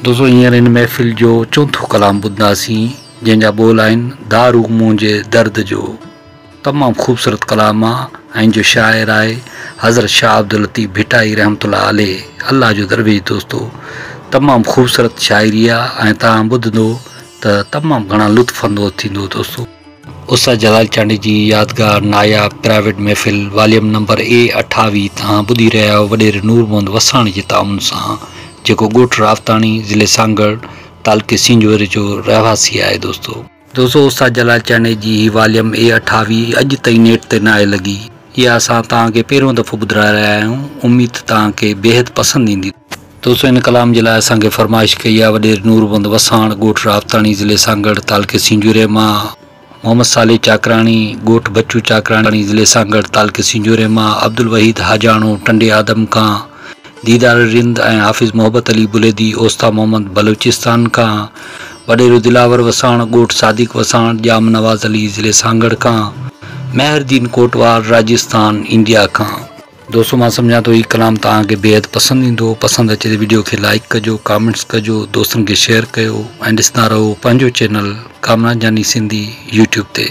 दोस्तों हींअर इन महफ़िल जो चौथो कलाम ॿुधंदासीं जंहिंजा ॿोल आहिनि दारू मुंहिंजे दर्द जो। तमामु ख़ूबसूरत कलाम आहे ऐं जो शाइर आहे हज़रत शाह अब्दुल लतीफ़ भिटाई रहमतुल्लाह अलैह, अल्लाह जो दरवेश। दोस्तों तमामु ख़ूबसूरत शाइरी आहे ऐं तव्हां ॿुधंदो त तमामु घणा लुत्फ़ अंदोज़ थींदो। दोस्तों उस्ताद जलाल चांडी जी यादगार नायाब प्राइवेट महफ़िल वॉल्यूम नंबर A28 तव्हां ॿुधी रहिया आहियो वॾेरे नूर मोहम्मद वसाणी जे ताउन सां, जेको ॻोठ रावताणी ज़िले सांगड़ तालुके सिंजोरे जो रहवासी आहे। दोस्तों उस्ताद जलाल चांडी जी वॉल्यूम A28 अॼु ताईं नेट ते न आहे लॻी। इहा असां तव्हांखे पहिरियों दफ़ो ॿुधाए रहिया आहियूं। उमेद तव्हांखे बेहद पसंदि ईंदी। दोस्तों इन कलाम जे लाइ असांखे फरमाइश कई आहे वॾेरे नूर मोहम्मद वसाण ॻोठ रावताणी ज़िले सांगड़ तालुके सिंजोरे मां, मोहम्मद साले चाकराणी ॻोठ बच्चू चाकराणी ज़िले सांगड़ तालुके सिंजोरे मां, अब्दुल वहीद हाजाणो टंडे आदम खां, दीदार रिंद ऐं हाफ़िज़ मोहब्बत अली बुलेदी ओस्ता मोहम्मद बलूचिस्तान खां, वॾेरो दिलावर वसाण ॻोठ सादिक वसाण जाम नवाज़ अली ज़िले सांगड़ खां, मेहरदीन कोटवार राजस्थान इंडिया खां। दोस्तों मां सम्झां थो हीउ कलाम तव्हांखे बेहद पसंदि ईंदो। पसंदि अचे त वीडियो खे लाइक कजो, कमेंट्स कजो, दोस्तनि खे शेयर कयो ऐं ॾिसंदा रहो पंहिंजो चैनल कामरान जानी सिंधी यूट्यूब ते।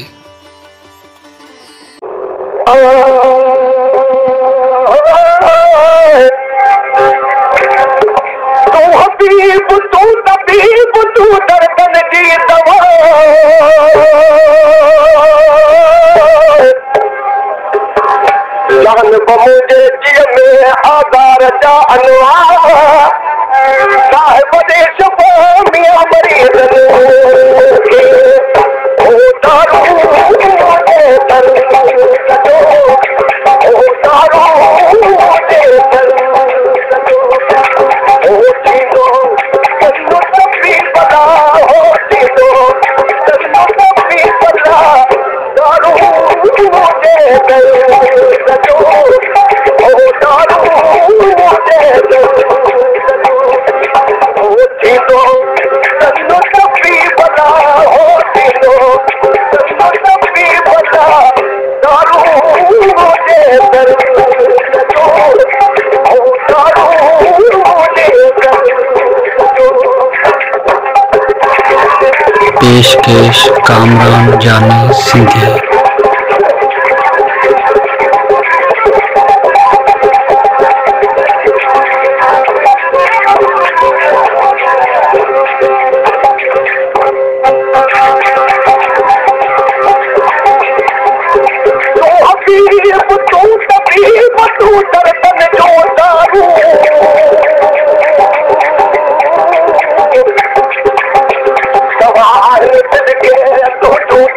मुझे जीअ में आधार जा अनवार साहिब देश मियां मरीज़ पेशकश कामरान जानी सिंधी।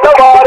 सवार